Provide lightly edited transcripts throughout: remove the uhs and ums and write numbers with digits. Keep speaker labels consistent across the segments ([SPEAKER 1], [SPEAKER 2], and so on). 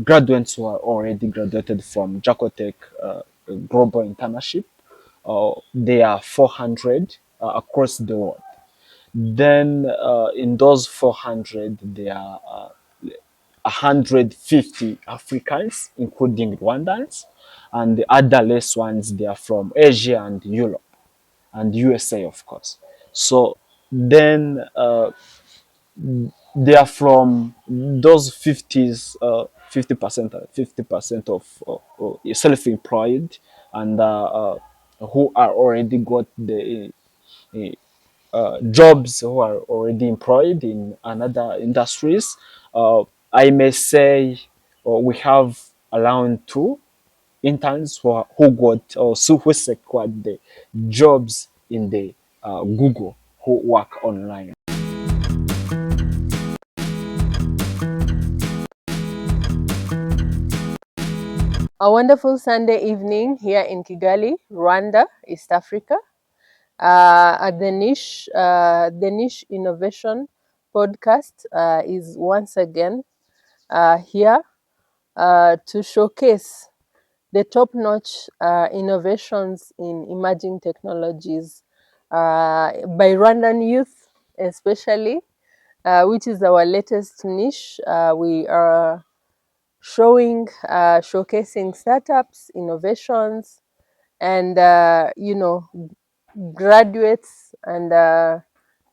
[SPEAKER 1] graduates who are already graduated from Jackal Tech Global Internship. They are 400 across the world. Then in those 400, there are 150 Africans, including Rwandans, and the other less ones, they are from Asia and Europe and USA, of course. So then they are from those 50% of self-employed and who are already got the jobs, who are already employed in another industries. I may say we have around two interns who got or who secured the jobs in the Google who work online.
[SPEAKER 2] A wonderful Sunday evening here in Kigali, Rwanda, East Africa, at the Niche Innovation Podcast is once again here to showcase the top-notch innovations in emerging technologies by Rwandan youth, especially, which is our latest niche. We are showcasing startups, innovations, and graduates and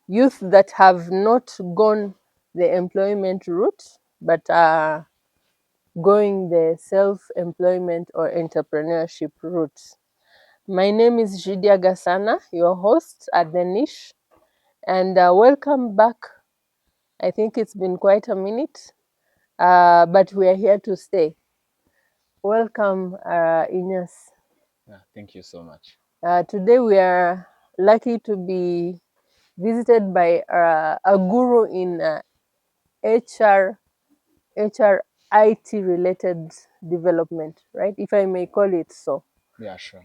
[SPEAKER 2] youth that have not gone the employment route but are going the self-employment or entrepreneurship route. My name is Jidia Gasana, your host at The Niche, and welcome back. I think it's been quite a minute, but we are here to stay. Welcome, Ignace.
[SPEAKER 1] Yeah, thank you so much.
[SPEAKER 2] Today we are lucky to be visited by a guru in HR, IT related development, right? If I may call it so.
[SPEAKER 1] Yeah, sure.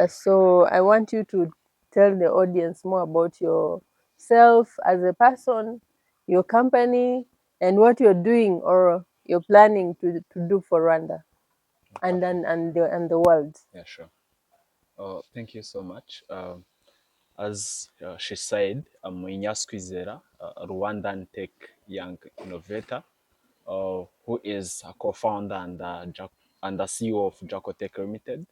[SPEAKER 2] So I want you to tell the audience more about yourself as a person, your company, and what you're doing or you're planning to do for Rwanda and
[SPEAKER 1] Perfect.
[SPEAKER 2] then and the world.
[SPEAKER 1] Yeah, sure. Thank you so much. As she said, I'm Ignace Kwizera, a Rwandan tech young innovator who is a co-founder and the CEO of Jackal Tech Limited.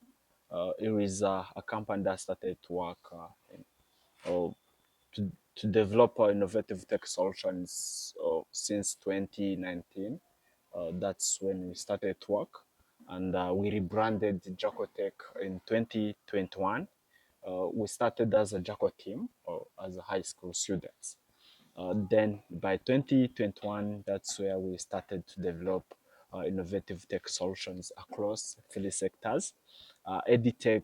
[SPEAKER 1] It is a company that started to work uh, to develop innovative tech solutions since 2019. That's when we started work, and we rebranded Jackal Tech in 2021. We started as a Jackal team or as a high school students. Then by 2021, that's where we started to develop innovative tech solutions across three sectors: edtech,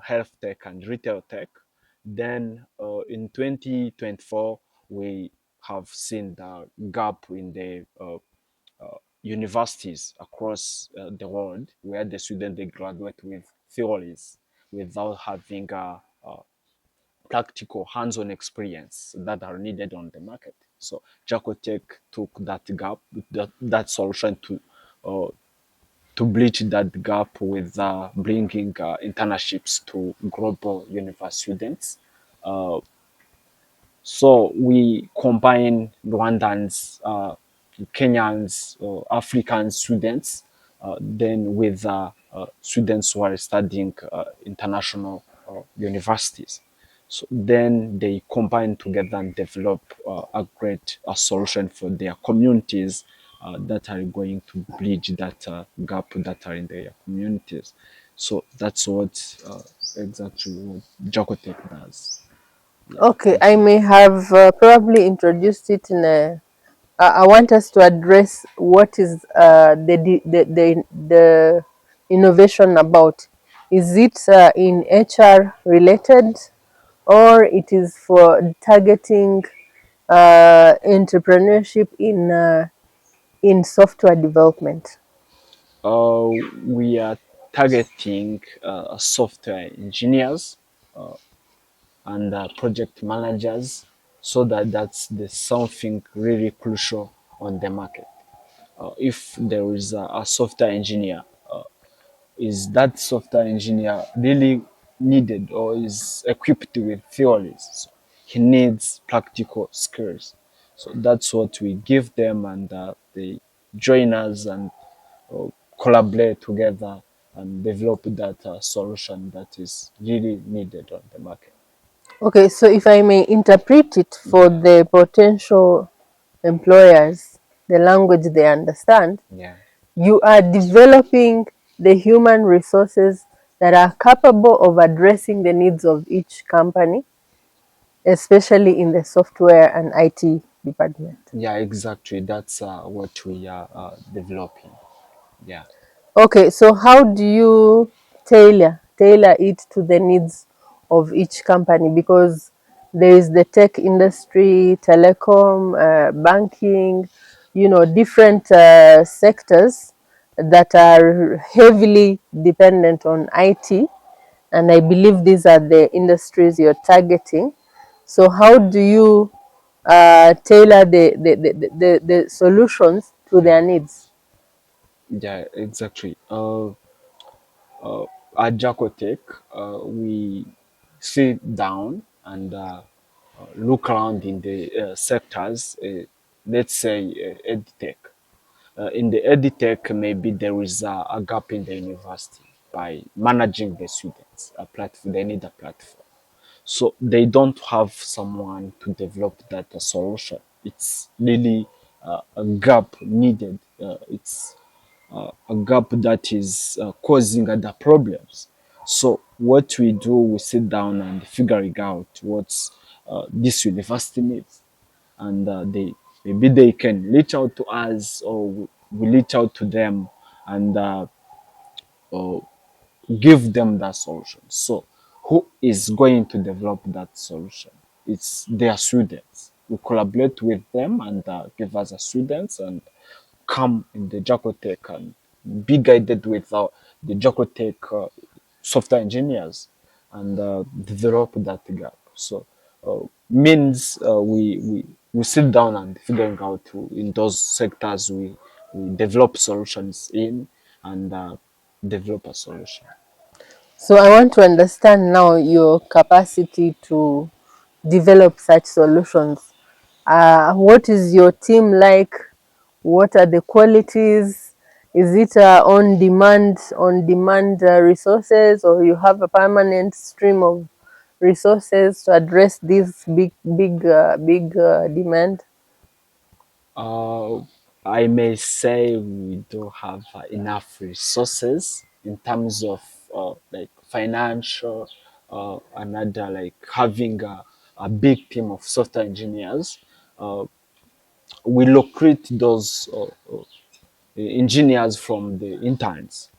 [SPEAKER 1] health tech, and retail tech. Then in 2024, we have seen the gap in the universities across the world where the students they graduate with theories without having a practical hands-on experience that are needed on the market. So Jackal Tech took that gap, that solution uh, to bridge that gap with bringing internships to global university students. Uh, so we combine Rwandans, Kenyans, African students, then with students who are studying international universities. So then they combine together and develop a great solution for their communities that are going to bridge that gap that are in their communities. So that's what exactly what Jacotech does. Yeah,
[SPEAKER 2] Okay,
[SPEAKER 1] thank
[SPEAKER 2] I
[SPEAKER 1] you.
[SPEAKER 2] may have probably introduced it in a. I want us to address what is the innovation about. Is it in HR related, or it is for targeting entrepreneurship in software development?
[SPEAKER 1] Uh, we are targeting software engineers and project managers so that that's the something really crucial on the market. if there is a software engineer, is that software engineer really needed or is equipped with theories? So he needs practical skills. So that's what we give them, and they join us and uh, collaborate together and develop that solution that is really needed on the market.
[SPEAKER 2] Okay, so if I may interpret it for
[SPEAKER 1] Yeah,
[SPEAKER 2] the potential employers, the language they understand,
[SPEAKER 1] yeah,
[SPEAKER 2] you are developing the human resources that are capable of addressing the needs of each company, especially in the software and IT department.
[SPEAKER 1] yeah, exactly. That's what we are developing. Yeah.
[SPEAKER 2] Okay, so how do you tailor it to the needs of each company? Because there is the tech industry, telecom, banking, different sectors that are heavily dependent on IT, and I believe these are the industries you're targeting. So how do you tailor the solutions to their needs?
[SPEAKER 1] Yeah, exactly. At Jackal Tech, we sit down and look around in the sectors, let's say edtech. In the edtech, maybe there is a gap in the university by managing the students. A platform, they need a platform. So they don't have someone to develop that solution. It's really a gap needed. It's a gap that is causing other problems. So what we do, we sit down and figuring out what's this university needs, and they maybe they can reach out to us, or we reach out to them and uh, give them that solution. So who is going to develop that solution? It's their students. We collaborate with them and give us the students and come in the Jackal Tech and be guided with the Jackal Tech software engineers and develop that gap. So means we sit down and figuring out in those sectors we develop solutions in and develop a solution.
[SPEAKER 2] So I want to understand now your capacity to develop such solutions. What is your team like? What are the qualities? Is it on demand resources, or you have a permanent stream of resources to address this big demand?
[SPEAKER 1] Uh, I may say we do have enough resources in terms of like financial, another like having a big team of software engineers. Uh, we locate those engineers from the interns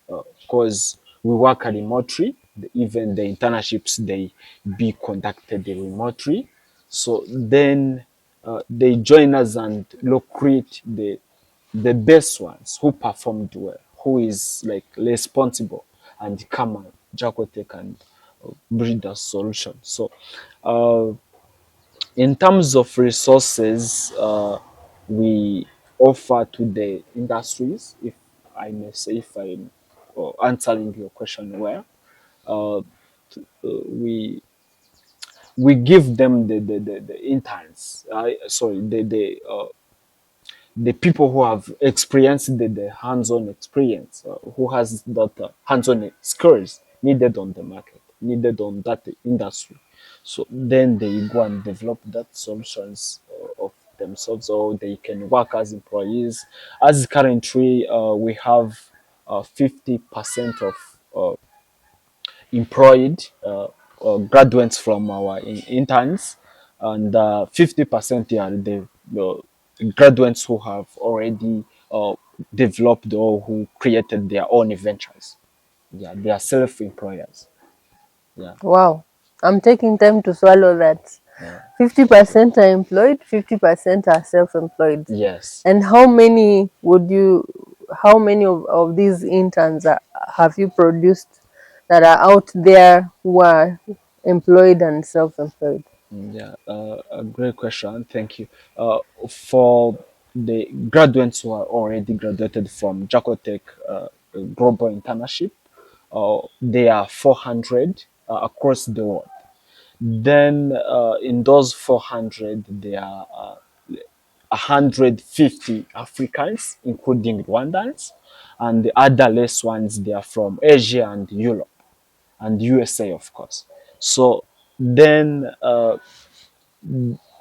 [SPEAKER 1] because we work remotely. Even the internships they be conducted remotely. So then they join us and locate the best ones who performed well, who is like responsible, and come and Jacotech and breed a solution. So uh, in terms of resources, we offer to the industries, if I may say, if I'm answering your question well, we we give them the interns, sorry, the people who have experienced the hands-on experience, who has that hands-on skills needed on the market, needed on that industry. So then they go and develop that solutions of themselves, or they can work as employees. As currently, we have 50% of employed graduates from our interns, and 50% are the graduates who have already developed or who created their own ventures. Yeah, they are self-employers. Yeah,
[SPEAKER 2] Wow, I'm taking time to swallow that.
[SPEAKER 1] yeah.
[SPEAKER 2] 50% are employed, 50% are self-employed.
[SPEAKER 1] Yes.
[SPEAKER 2] And how many of these interns have you produced that are out there who are employed and self-employed?
[SPEAKER 1] Yeah, a great question. Thank you. For the graduates who are already graduated from Jackal Tech Global Internship. They are 400 across the world. Then in those 400, there are 150 Africans, including Rwandans, and the other less ones, they are from Asia and Europe and USA, of course. So then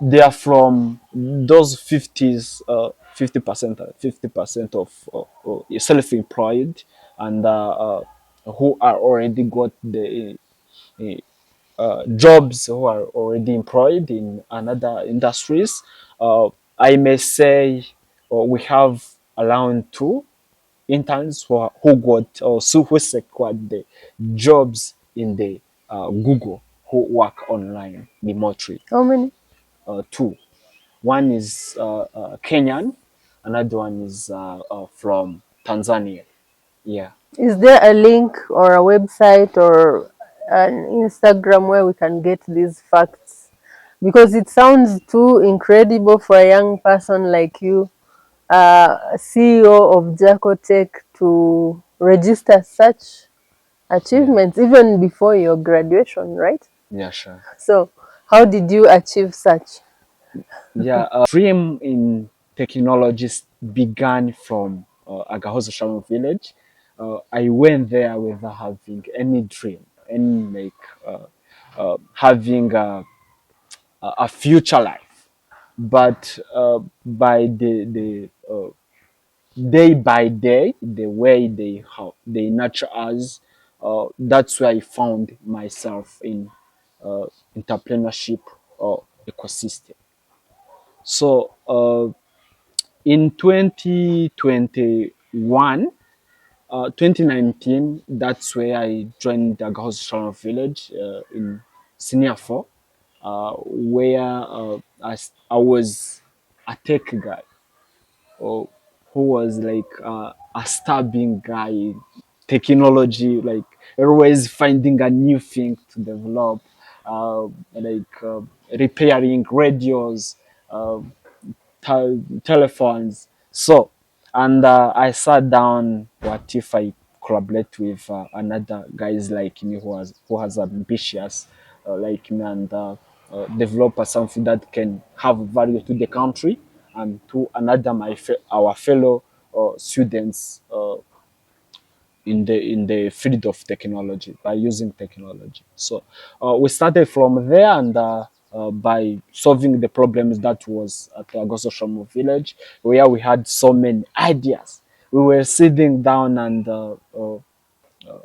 [SPEAKER 1] they are from those 50% of self-employed and who are already got the jobs, who are already employed in another industries. I may say we have around two interns who got or who secured the jobs in the Google, who work online remotely.
[SPEAKER 2] How many?
[SPEAKER 1] Two. One is Kenyan, another one is from Tanzania. Yeah,
[SPEAKER 2] Is there a link or a website or an Instagram where we can get these facts? Because it sounds too incredible for a young person like you, CEO of Jackal Tech, to register such
[SPEAKER 1] yeah,
[SPEAKER 2] achievements even before your graduation, right?
[SPEAKER 1] yeah, sure.
[SPEAKER 2] So, how did you achieve such?
[SPEAKER 1] Yeah, dream in technologies began from Agahozo Shamu village. I went there without having any dream, any like having a future life. But by the day by day, the way they how they nurture us, that's where I found myself in entrepreneurship ecosystem. So in 2021, 2019, that's where I joined the Girls Village in Senior 4, where I was a tech guy, or who was like a stabbing guy, technology, like always finding a new thing to develop, like repairing radios, uh, telephones. So, and I sat down. What if I collaborate with another guys like me who has ambitious like me and develop something that can have value to the country and to another our fellow students in the field of technology by using technology. So we started from there and by solving the problems that was at Agosto Shamu village, where we had so many ideas. We were sitting down and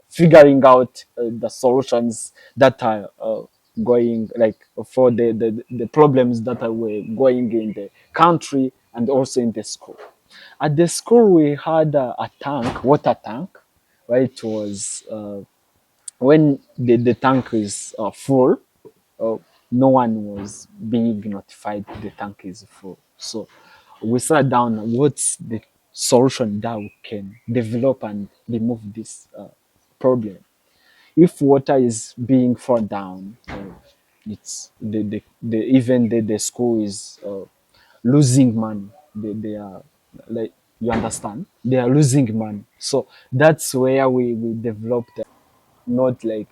[SPEAKER 1] figuring out the solutions that are going like for the problems that were going in the country and also in the school. At the school, we had a tank, water tank, where it was when the tank is full, uh, no one was being notified the tank is full. So we sat down, what's the solution that we can develop and remove this problem? If water is being fall down, it's even the school is losing money. They are like, you understand, they are losing money. So that's where we developed not like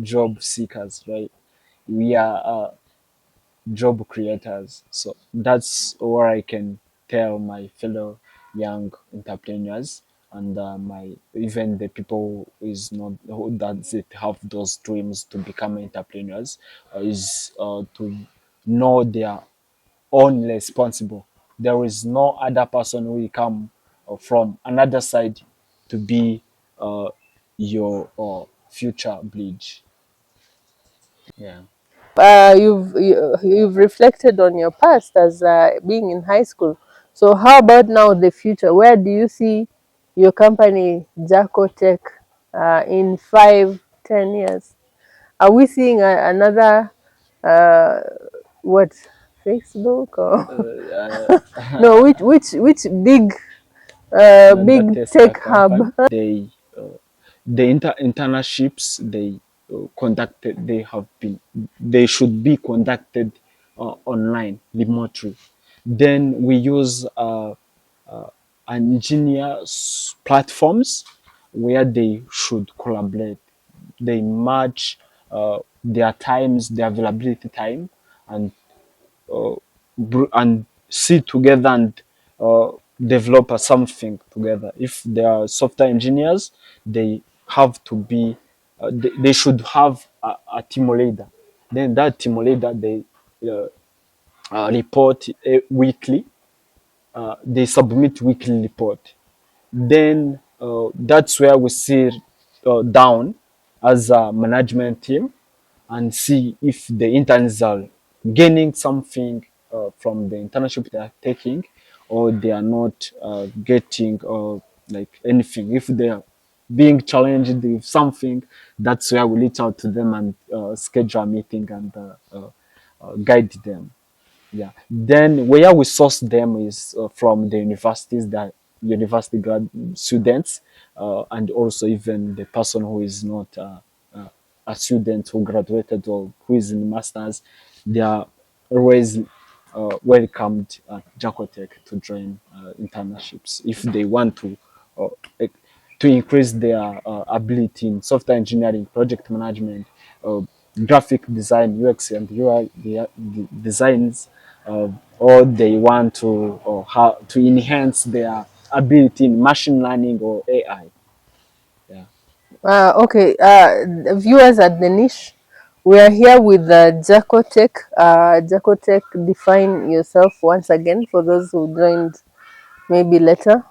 [SPEAKER 1] job seekers, right? We are job creators. So that's where I can tell my fellow young entrepreneurs and my even the people who is not who doesn't have those dreams to become entrepreneurs is to know their own responsible. There is no other person who will come from another side to be your future bridge. Yeah.
[SPEAKER 2] You've reflected on your past as being in high school. So how about now the future? Where do you see your company Jackal Tech in 5, 10 years? Are we seeing another uh, what, Facebook or no? Which big
[SPEAKER 1] Another
[SPEAKER 2] big
[SPEAKER 1] tester
[SPEAKER 2] tech hub?
[SPEAKER 1] company. They the internships they conducted. They have been. They should be conducted online remotely. Then we use engineer platforms where they should collaborate. They match their times, their availability time, and and sit together and uh, develop something together. If they are software engineers, they have to be, they should have a team leader. Then that team leader, they uh, report weekly. They submit weekly report. Then that's where we sit down as a management team and see if the interns are gaining something from the internship they are taking, or they are not getting like anything. If they are being challenged with something, that's where we reach out to them and schedule a meeting and guide them. Yeah. Then where we source them is from the universities, that university grad students, and also even the person who is not uh, a student who graduated or who is in masters. They are always welcomed at Jackal Tech to join internships if they want uh, eh, to increase their ability in software engineering, project management, uh, graphic design, UX and UI designs, uh, or they want to how to enhance their ability in machine learning or AI. Yeah.
[SPEAKER 2] Okay, the viewers at the niche, we are here with Jackal Tech. Jackal Tech, define yourself once again for those who joined maybe later.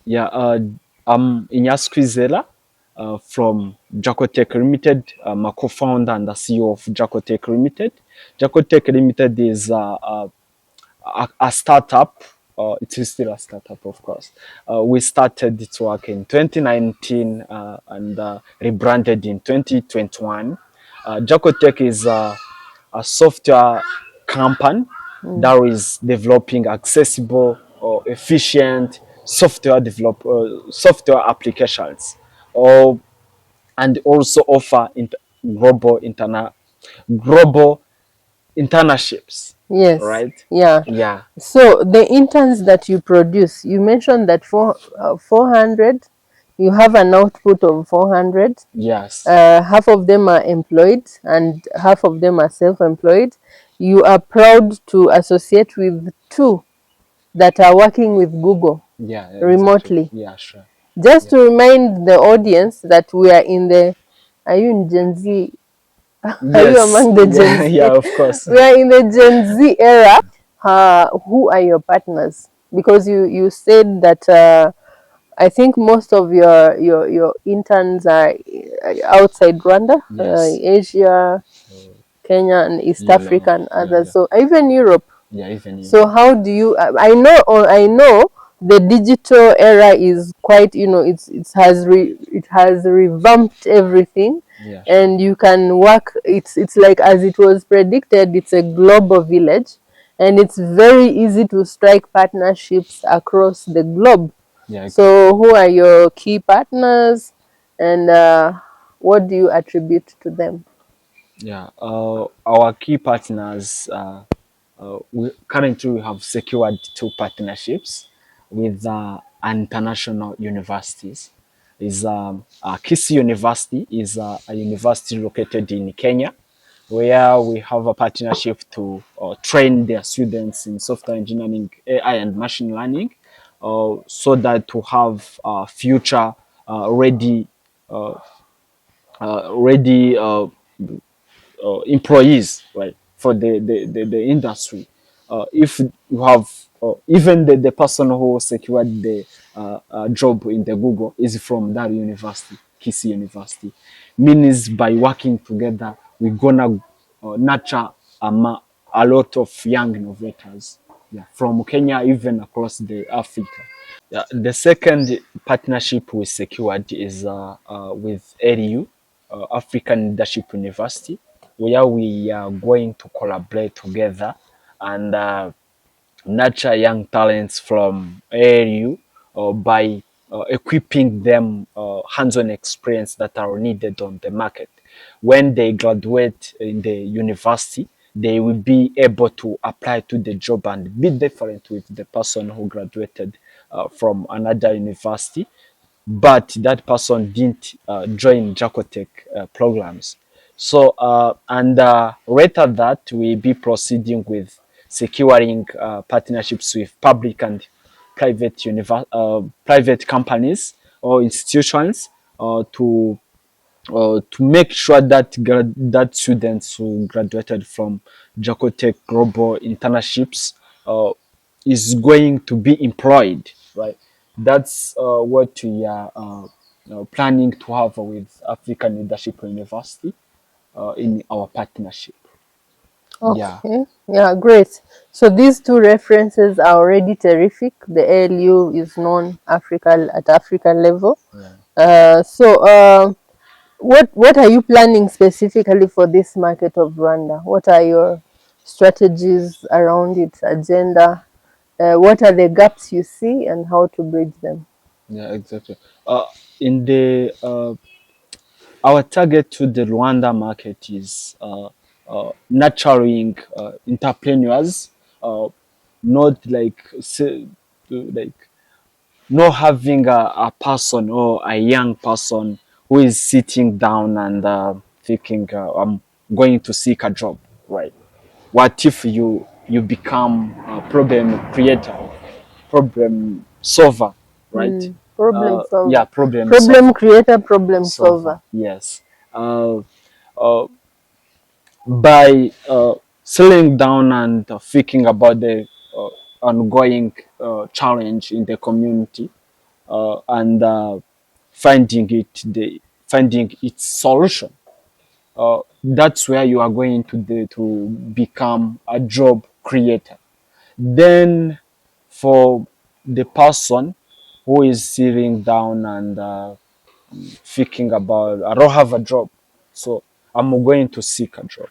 [SPEAKER 1] Yeah, I'm Ignace from Jackal Tech Limited. I'm a co-founder and the CEO of Jackal Tech Limited. Jackal Tech Limited is a startup. It is still a startup, of course. We started its work in 2019 and rebranded in 2021. Jackal Tech is a software company
[SPEAKER 2] Mm.
[SPEAKER 1] that is developing accessible or efficient software applications, or and also offer global global internships,
[SPEAKER 2] Yes,
[SPEAKER 1] right?
[SPEAKER 2] yeah.
[SPEAKER 1] Yeah.
[SPEAKER 2] So the interns that you produce, you mentioned that 400, you have an output of 400.
[SPEAKER 1] Yes.
[SPEAKER 2] Half of them are employed and half of them are self-employed. You are proud to associate with two that are working with Google
[SPEAKER 1] Yeah, exactly.
[SPEAKER 2] remotely.
[SPEAKER 1] Yeah, sure.
[SPEAKER 2] Just
[SPEAKER 1] Yeah.
[SPEAKER 2] to remind the audience that we are in the, are you in Gen Z? Are you
[SPEAKER 1] Yes.
[SPEAKER 2] among the Gen
[SPEAKER 1] Yeah.
[SPEAKER 2] Z?
[SPEAKER 1] Yeah. Of course.
[SPEAKER 2] We are in the Gen Z era. Who are your partners? Because you said that I think most of your interns are outside Rwanda,
[SPEAKER 1] Yes.
[SPEAKER 2] Asia, Kenya, and East Africa,
[SPEAKER 1] Europe.
[SPEAKER 2] and
[SPEAKER 1] Yeah.
[SPEAKER 2] others.
[SPEAKER 1] Yeah.
[SPEAKER 2] So even Europe.
[SPEAKER 1] Yeah. Even
[SPEAKER 2] So
[SPEAKER 1] Europe.
[SPEAKER 2] how do you? I know the digital era is quite. It has revamped everything,
[SPEAKER 1] Yeah. Sure.
[SPEAKER 2] and you can work. It's like as it was predicted. It's a global village, and it's very easy to strike partnerships across the globe.
[SPEAKER 1] Yeah.
[SPEAKER 2] So
[SPEAKER 1] Exactly.
[SPEAKER 2] who are your key partners, and what do you attribute to them?
[SPEAKER 1] Yeah. Our key partners. Currently we have secured two partnerships with international universities. Is Kisii University is a university located in Kenya, where we have a partnership to train their students in software engineering, AI, and machine learning, so that to have future ready ready employees, right, for the industry. If you have even the person who secured the job in the Google is from that university, Kisii University, means by working together we're gonna nurture a lot of young innovators, yeah, from Kenya even across the Africa. Yeah, the second partnership we secured is with ALU, African Leadership University, where we are going to collaborate together and nurture young talents from ALU by equipping them hands-on experience that are needed on the market. When they graduate in the university, they will be able to apply to the job and be different with the person who graduated from another university, but that person didn't join Jackal Tech programs. So, and later that, we be proceeding with securing partnerships with public and private companies or institutions to make sure that that students who graduated from Jackal Tech Global internships uh, is going to be employed, right? That's what we are planning to have with African Leadership University in our partnership. Yeah,
[SPEAKER 2] Okay. Yeah, great. So these two references are already terrific. The ALU is known Africa at African level.
[SPEAKER 1] yeah,
[SPEAKER 2] So what are you planning specifically for this market of Rwanda? What are your strategies around its agenda? What are the gaps you see and how to bridge them?
[SPEAKER 1] yeah, exactly. In the our target to the Rwanda market is nurturing entrepreneurs, uh, not like like not having a person or a young person who is sitting down and thinking, I'm going to seek a job, right? What if you become a problem creator, problem solver, right?
[SPEAKER 2] Problem
[SPEAKER 1] Yeah,
[SPEAKER 2] solver.
[SPEAKER 1] problem
[SPEAKER 2] Problem
[SPEAKER 1] solver,
[SPEAKER 2] creator, problem
[SPEAKER 1] solver.
[SPEAKER 2] solver.
[SPEAKER 1] Yes. Uh, uh, by slowing down and thinking about the ongoing challenge in the community and finding its solution. That's where you are going to become a job creator. Then for the person who is sitting down and thinking about, I don't have a job, so I'm going to seek a job.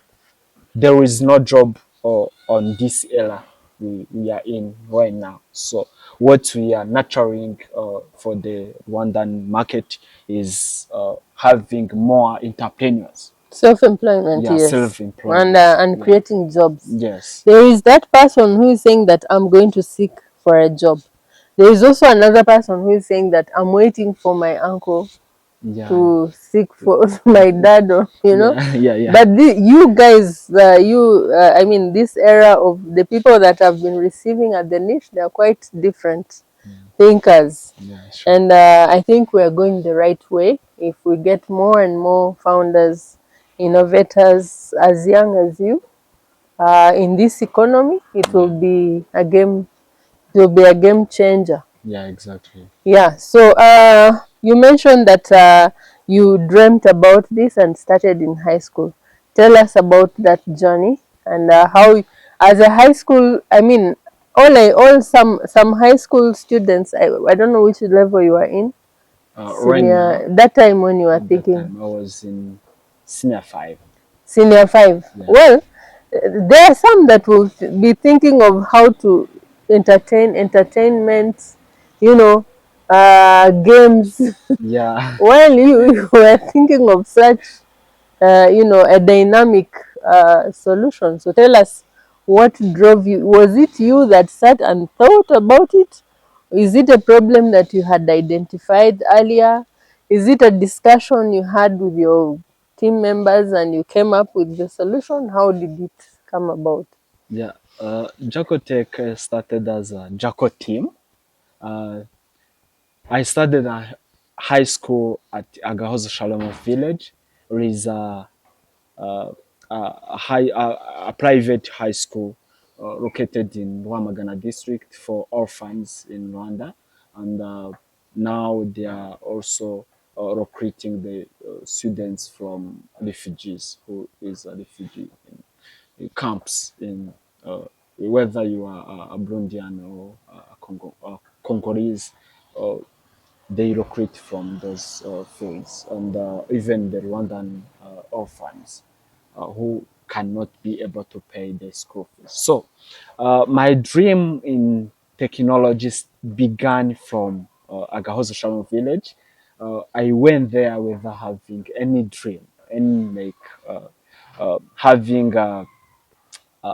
[SPEAKER 1] There is no job on this era we are in right now. So what we are nurturing for the Rwandan market is having more entrepreneurs.
[SPEAKER 2] Self-employment,
[SPEAKER 1] Yeah,
[SPEAKER 2] yes.
[SPEAKER 1] self-employment.
[SPEAKER 2] And
[SPEAKER 1] Yeah.
[SPEAKER 2] creating jobs.
[SPEAKER 1] Yes.
[SPEAKER 2] There is that person who is saying that I'm going to seek for a job. There is also another person who is saying that I'm waiting for my uncle
[SPEAKER 1] Yeah.
[SPEAKER 2] to seek for my dad, or
[SPEAKER 1] Yeah. Yeah. Yeah.
[SPEAKER 2] But you guys, I mean, this era of the people that have been receiving at the niche, they are quite different thinkers.
[SPEAKER 1] Yeah. Sure.
[SPEAKER 2] And I think we're going the right way if we get more and more founders, innovators as young as you in this economy. It will
[SPEAKER 1] Yeah.
[SPEAKER 2] be a game. It will be a game changer.
[SPEAKER 1] Yeah. Exactly.
[SPEAKER 2] Yeah. So you mentioned that you dreamt about this and started in high school. Tell us about that journey and how, as a high school, I mean, all some high school students. I don't know which level you are in.
[SPEAKER 1] Right now,
[SPEAKER 2] Senior, that time when you were
[SPEAKER 1] at that
[SPEAKER 2] thinking
[SPEAKER 1] time, I was in senior five.
[SPEAKER 2] senior five.
[SPEAKER 1] Yeah.
[SPEAKER 2] Well, there are some that will be thinking of how to entertainment, you know, games,
[SPEAKER 1] Yeah.
[SPEAKER 2] while you were thinking of such, a dynamic solution. So tell us what drove you. Was it you that sat and thought about it? Is it a problem that you had identified earlier? Is it a discussion you had with your team members and you came up with the solution? How did it come about?
[SPEAKER 1] Yeah, Jackal Tech started as a Jackal team. Uh, I started a high school at Agahozo Shalom Village, which is a private high school located in Rwamagana district for orphans in Rwanda, and now they are also recruiting the students from refugees who is a refugee camps in whether you are a Burundian or a Congolese, uh, they recruit from those fields, and even the Rwandan orphans who cannot be able to pay their school fees. So, my dream in technologies began from Agahozo Shalom village. I went there without having any dream, any like having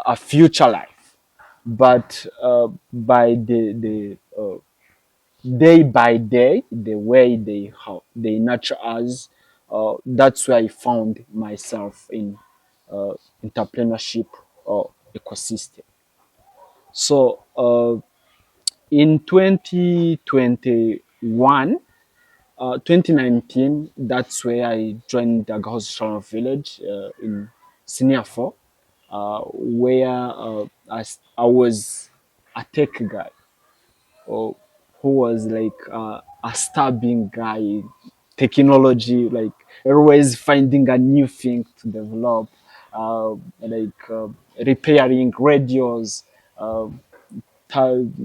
[SPEAKER 1] a future life. But by the day by day, the way they nurture us, that's where I found myself in entrepreneurship ecosystem. So in 2021, 2019, that's where I joined the Agricultural Village in Senior 4, where I was a tech guy, or who was like a stabbing guy, technology, like always finding a new thing to develop, like repairing radios, uh,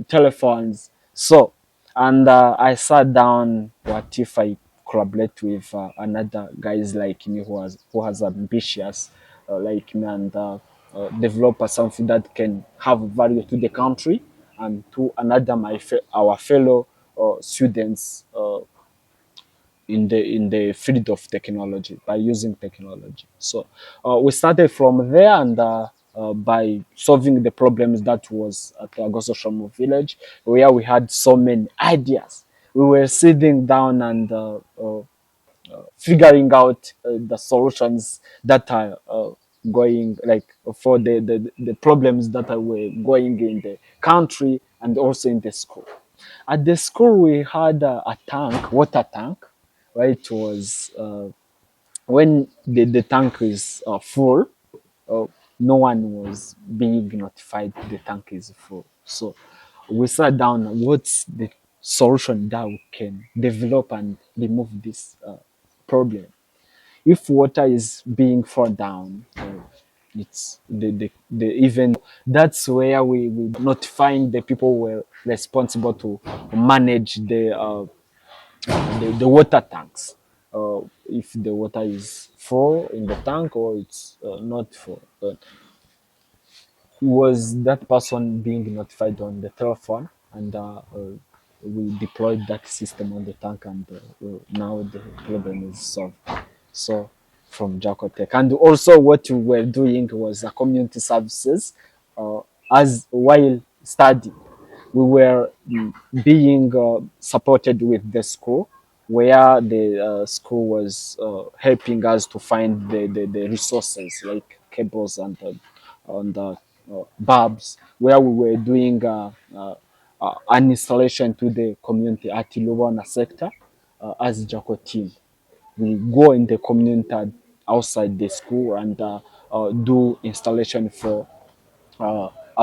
[SPEAKER 1] telephones. So, and I sat down. What if I collaborate with another guys like me who has ambitious like me, and develop something that can have value to the country and to another our fellow students in the field of technology by using technology. So we started from there, and by solving the problems that was at the Agosto Shomo village, where we had so many ideas. We were sitting down and figuring out the solutions that are going like for the problems that were going in the country and also in the school. At the school, we had a tank, water tank, right? It was when the tank is full, uh, no one was being notified the tank is full. So we sat down, what's the solution that we can develop and remove this problem? If water is being fall down, it's the even that's where we notifying the people who were responsible to manage the water tanks. If the water is full in the tank or it's not full. Was that person being notified on the telephone, and we deployed that system on the tank, and now the problem is solved. So from Jackal Tech, and also what we were doing was a community services as while studying we were being supported with the school, where the school was helping us to find the resources like cables and bulbs, where we were doing an installation to the community at Luwana sector as Jaco team. We go in the community outside the school and do installation for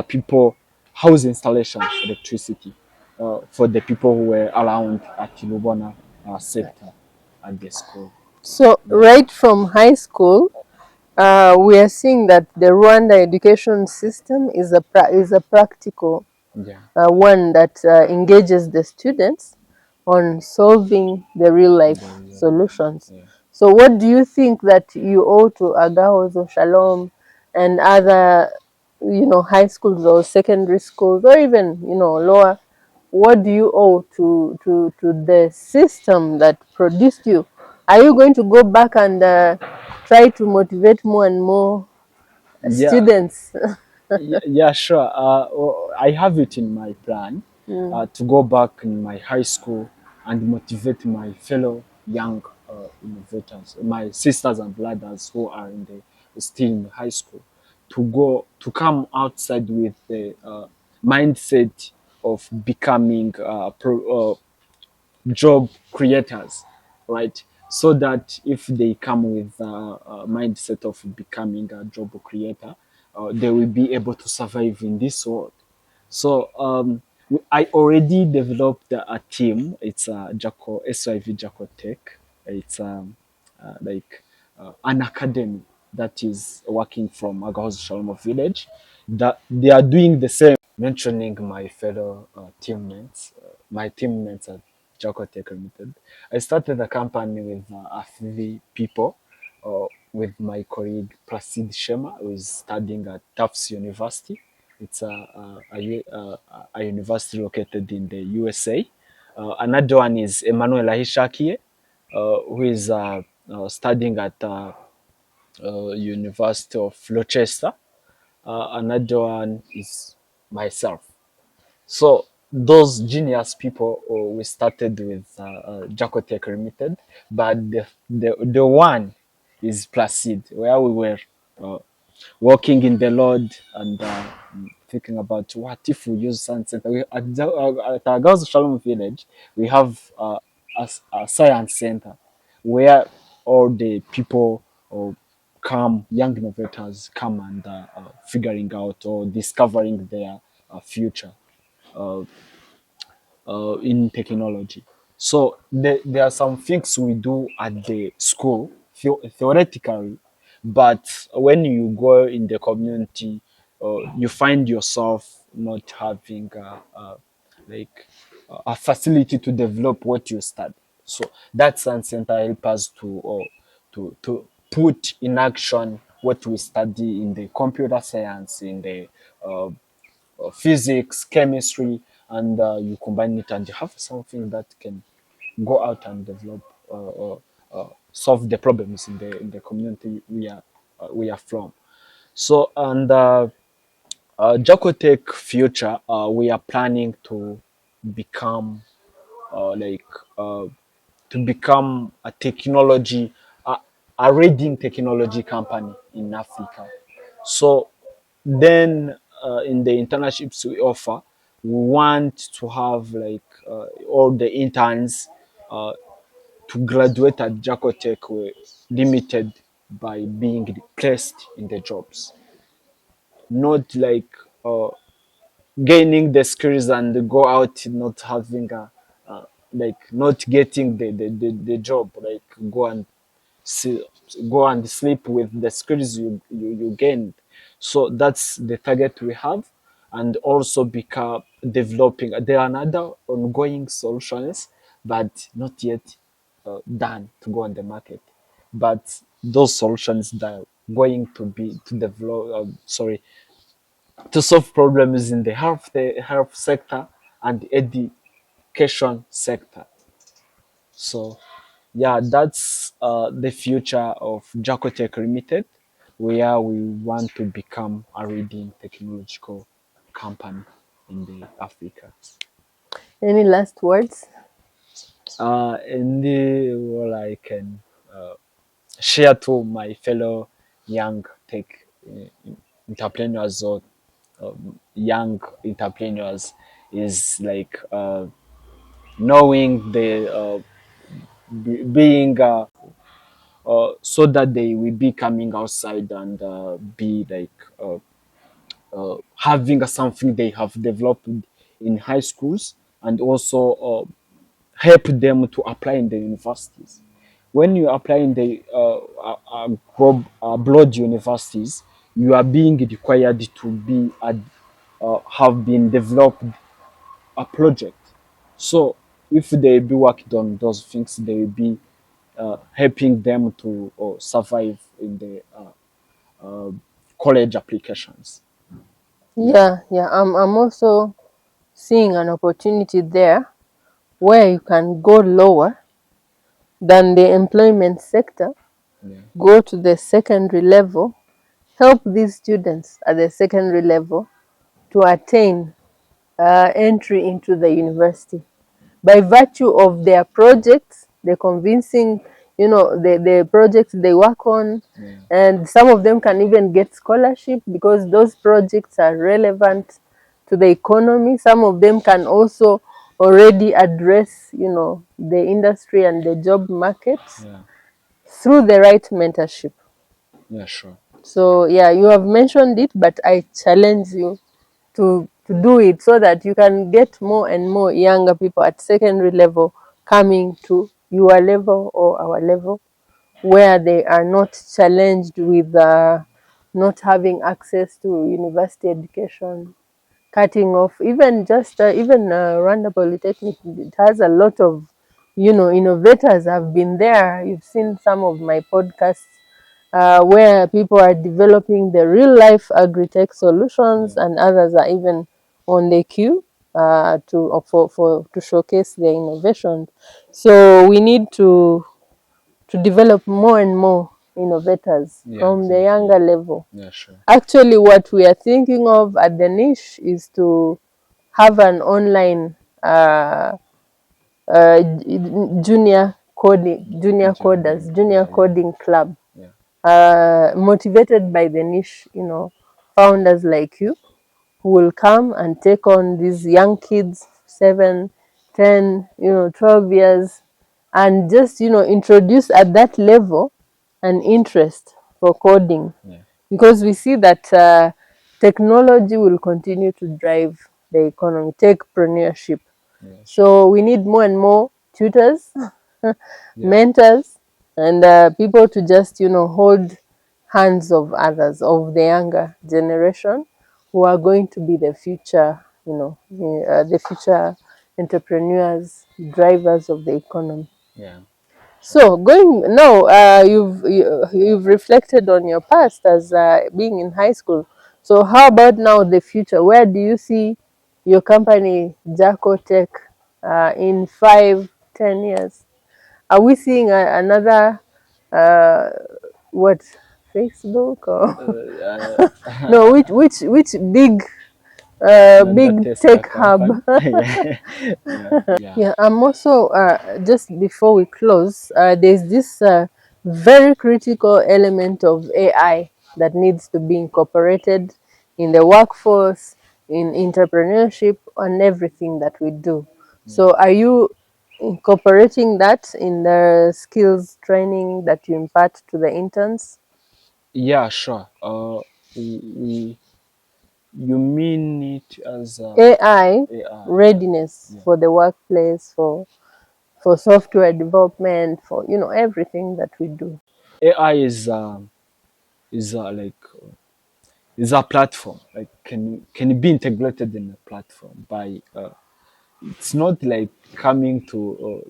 [SPEAKER 1] people, house installation, electricity for the people who were around at Lubona sector at the school.
[SPEAKER 2] So
[SPEAKER 1] Yeah,
[SPEAKER 2] right from high school, we are seeing that the Rwanda education system is a practical
[SPEAKER 1] yeah,
[SPEAKER 2] one that engages the students on solving the real life solutions.
[SPEAKER 1] yeah.
[SPEAKER 2] So, what do you think that you owe to Agahozo Shalom and other, high schools or secondary schools or even, lower? What do you owe to the system that produced you? Are you going to go back and try to motivate more and more
[SPEAKER 1] Yeah,
[SPEAKER 2] students?
[SPEAKER 1] yeah, sure. I have it in my plan
[SPEAKER 2] Mm,
[SPEAKER 1] to go back in my high school and motivate my fellow young innovators, my sisters and brothers who are still in high school, to come outside with the mindset of becoming job creators, right? So that if they come with a mindset of becoming a job creator, they will be able to survive in this world. So I already developed a team. It's a Jaco SIV Jaco Tech. It's like an academy that is working from Agahoz Shalom village. That they are doing the same. Mentioning my fellow teammates, my teammates at Jaco Tech Limited. I started a company with a few people, with my colleague Placide Shema, who is studying at Tufts University. It's a university located in the USA. Another one is Emmanuel Ahishakie, who is studying at University of Rochester. another one is myself. So those genius people, we started with Jackal Tech Limited, but the one is Placid, where we were uh, walking in the Lord and thinking about what if we use Science Center. At our Girls Shalom Village, we have a science center where all the people come, young innovators come and figuring out or discovering their future uh, in technology. So there are some things we do at the school theoretically, but when you go in the community, you find yourself not having like a facility to develop what you study. So that science center help us to put in action what we study in the computer science, in the uh, physics, chemistry, and you combine it and you have something that can go out and develop solve the problems in the community we are from. So and Jacotech future, we are planning to become like to become a technology, a, a leading technology company in Africa. So then in the internships we offer, we want to have like all the interns uh, to graduate at Jacotech were limited by being placed in the jobs, not like uh, gaining the skills and go out not having a like not getting the job, like go and see, go and sleep with the skills you gained. So that's the target we have, and also become developing. There are another ongoing solutions, but not yet done to go on the market. But those solutions that are going to be to develop, sorry, to solve problems in the health sector and education sector. So yeah, that's the future of Jacotech Limited, where we want to become a leading technological company in the Africa.
[SPEAKER 2] Any last words?
[SPEAKER 1] And what I can share to my fellow young tech entrepreneurs or young entrepreneurs is like knowing the being so that they will be coming outside and be like having something they have developed in high schools, and also help them to apply in the universities. When you apply in the abroad universities, you are being required to be have been developed a project. So if they be working on those things, they will be helping them to survive in the college applications. Yeah,
[SPEAKER 2] Yeah. I'm also seeing an opportunity there where you can go lower than the employment sector,
[SPEAKER 1] yeah,
[SPEAKER 2] go to the secondary level, help these students at the secondary level to attain entry into the university by virtue of their projects, the convincing, the projects they work on,
[SPEAKER 1] yeah,
[SPEAKER 2] and some of them can even get scholarship because those projects are relevant to the economy. Some of them can also already address, the industry and the job market
[SPEAKER 1] yeah,
[SPEAKER 2] through the right mentorship.
[SPEAKER 1] yeah, sure.
[SPEAKER 2] So yeah, you have mentioned it, but I challenge you to do it so that you can get more and more younger people at secondary level coming to your level or our level, where they are not challenged with not having access to university education, cutting off even Rwanda Polytechnic. It has a lot of innovators have been there. You've seen some of my podcasts where people are developing the real life agri-tech solutions,
[SPEAKER 1] Yeah,
[SPEAKER 2] and others are even on the queue to showcase their innovations. So we need to develop more and more. innovators
[SPEAKER 1] Yeah,
[SPEAKER 2] from the
[SPEAKER 1] exactly.
[SPEAKER 2] younger level.
[SPEAKER 1] Yeah, sure.
[SPEAKER 2] Actually, what we are thinking of at the niche is to have an online junior coders, junior
[SPEAKER 1] Yeah, yeah,
[SPEAKER 2] coding club,
[SPEAKER 1] yeah,
[SPEAKER 2] motivated by the niche, founders like you who will come and take on these young kids, 7, 10, 12 years, and just, introduce at that level an interest for coding,
[SPEAKER 1] yeah,
[SPEAKER 2] because we see that technology will continue to drive the economy, techpreneurship.
[SPEAKER 1] yeah, sure.
[SPEAKER 2] So we need more and more tutors,
[SPEAKER 1] Yeah,
[SPEAKER 2] mentors, and people to just, hold hands of others, of the younger generation who are going to be the future, the future entrepreneurs, drivers of the economy.
[SPEAKER 1] yeah, sure.
[SPEAKER 2] So going now, you've reflected on your past as being in high school. So how about now the future? Where do you see your company, Jackal Tech, in 5, 10 years? Are we seeing another uh, what, Facebook or no?
[SPEAKER 1] Uh,
[SPEAKER 2] Which big
[SPEAKER 1] another
[SPEAKER 2] big
[SPEAKER 1] Tesla
[SPEAKER 2] tech hub?
[SPEAKER 1] company. Yeah, yeah, yeah,
[SPEAKER 2] Yeah, I'm also just before we close, there's this very critical element of AI that needs to be incorporated in the workforce, in entrepreneurship, on everything that we do.
[SPEAKER 1] yeah.
[SPEAKER 2] So, are you incorporating that in the skills training that you impart to the interns?
[SPEAKER 1] Yeah, sure. We you mean it as
[SPEAKER 2] AI
[SPEAKER 1] AI?
[SPEAKER 2] readiness
[SPEAKER 1] Yeah.
[SPEAKER 2] for the workplace, for software development, for everything that we do.
[SPEAKER 1] AI is like is a platform. Like can it be integrated in a platform by it's not like coming to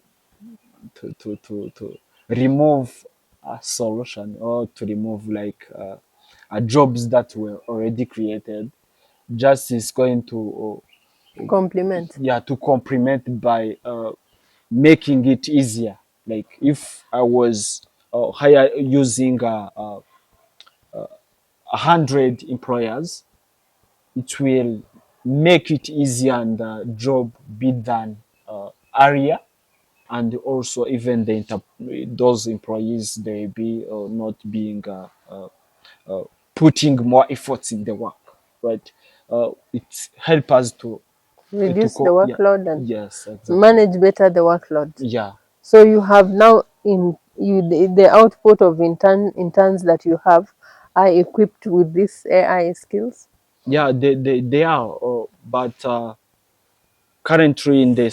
[SPEAKER 1] remove a solution or to remove like jobs that were already created. Just is going to
[SPEAKER 2] Compliment.
[SPEAKER 1] yeah, to complement by making it easier. Like if I was hire using 100 employers, it will make it easier and the job be done area, and also even those employees they be not being putting more efforts in the work, right? It help us
[SPEAKER 2] Reduce the
[SPEAKER 1] yeah,
[SPEAKER 2] workload and
[SPEAKER 1] yes, exactly,
[SPEAKER 2] manage better the workload.
[SPEAKER 1] yeah,
[SPEAKER 2] So you have now in you the output of interns that you have are equipped with these AI skills.
[SPEAKER 1] yeah, they are but currently in the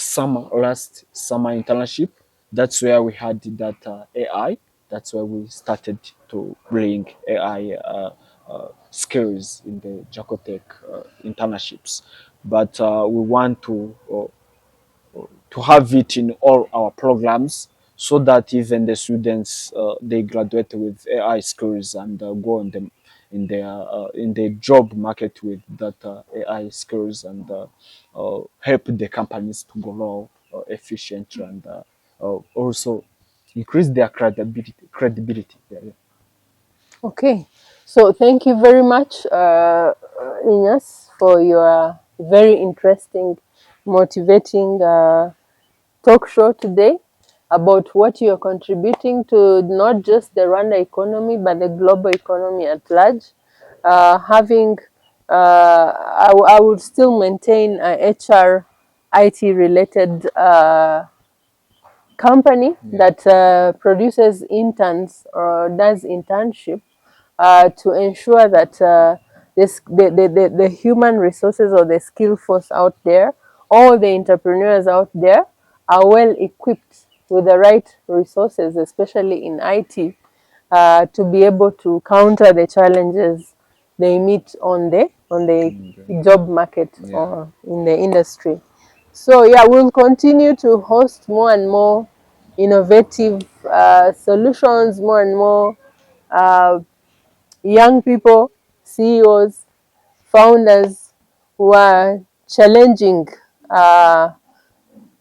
[SPEAKER 1] last summer internship, that's where we had that AI. That's where we started to bring AI skills in the Jacotech internships. But we want to have it in all our programs so that even the students they graduate with AI skills and go on them in the job market with that AI skills and help the companies to grow efficiently and also increase their credibility. Credibility. Yeah, yeah.
[SPEAKER 2] Okay, so thank you very much, Ignace, for your very interesting, motivating talk show today about what you're contributing to not just the Rwanda economy, but the global economy at large. Having, I would still maintain a HR IT related company
[SPEAKER 1] Yeah.
[SPEAKER 2] that produces interns or does internship to ensure that the human resources or the skill force out there, all the entrepreneurs out there are well equipped with the right resources, especially in IT, to be able to counter the challenges they meet on the
[SPEAKER 1] Mm,
[SPEAKER 2] job market
[SPEAKER 1] yeah.
[SPEAKER 2] or in the industry. So yeah, we'll continue to host more and more innovative solutions, more and more uh, young people, CEOs, founders who are challenging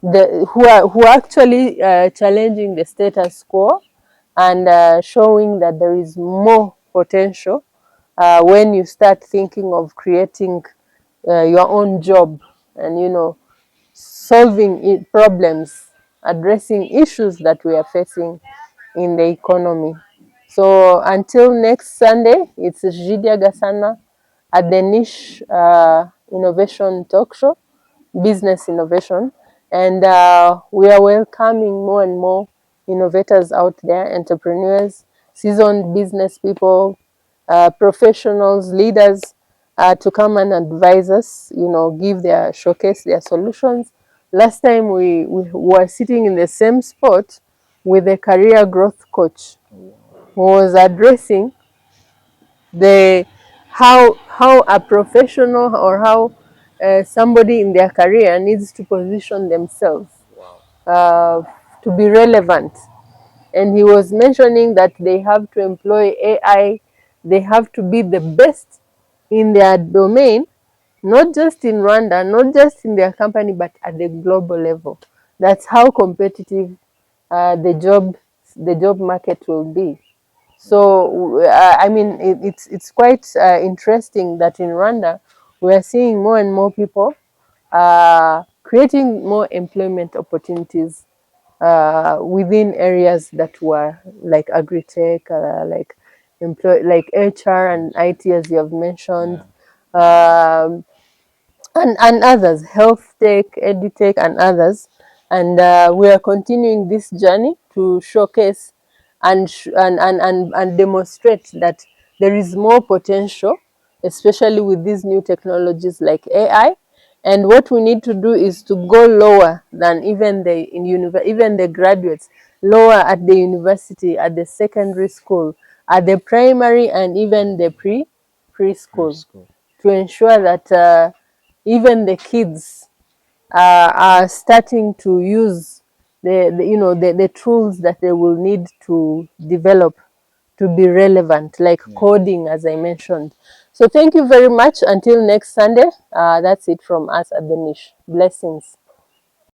[SPEAKER 2] who are actually challenging the status quo and showing that there is more potential when you start thinking of creating your own job, and solving problems, addressing issues that we are facing in the economy. So until next Sunday, it's Jidia Gasana at the Niche Innovation Talk Show, Business Innovation. And we are welcoming more and more innovators out there, entrepreneurs, seasoned business people, professionals, leaders, to come and advise us, give their showcase their solutions. Last time we were sitting in the same spot with a career growth coach who was addressing the how a professional, or how somebody in their career needs to position themselves
[SPEAKER 1] Wow.
[SPEAKER 2] uh, to be relevant. And he was mentioning that they have to employ AI, they have to be the best in their domain, not just in Rwanda, not just in their company, but at the global level. That's how competitive the job market will be. So I mean, it's quite interesting that in Rwanda we are seeing more and more people creating more employment opportunities within areas that were like agri-tech, like HR and IT, as you have mentioned,
[SPEAKER 1] Yeah.
[SPEAKER 2] um, and others, health tech, edutech, and others. And we are continuing this journey to showcase and demonstrate that there is more potential, especially with these new technologies like AI. And what we need to do is to go lower than even the graduates, lower at the university, at the secondary school, at the primary, and even the preschool,
[SPEAKER 1] Preschool.
[SPEAKER 2] to ensure that even the kids are starting to use the tools that they will need to develop to be relevant, like
[SPEAKER 1] Yeah.
[SPEAKER 2] coding, as I mentioned. So thank you very much. Until next Sunday, that's it from us at the Niche. Blessings.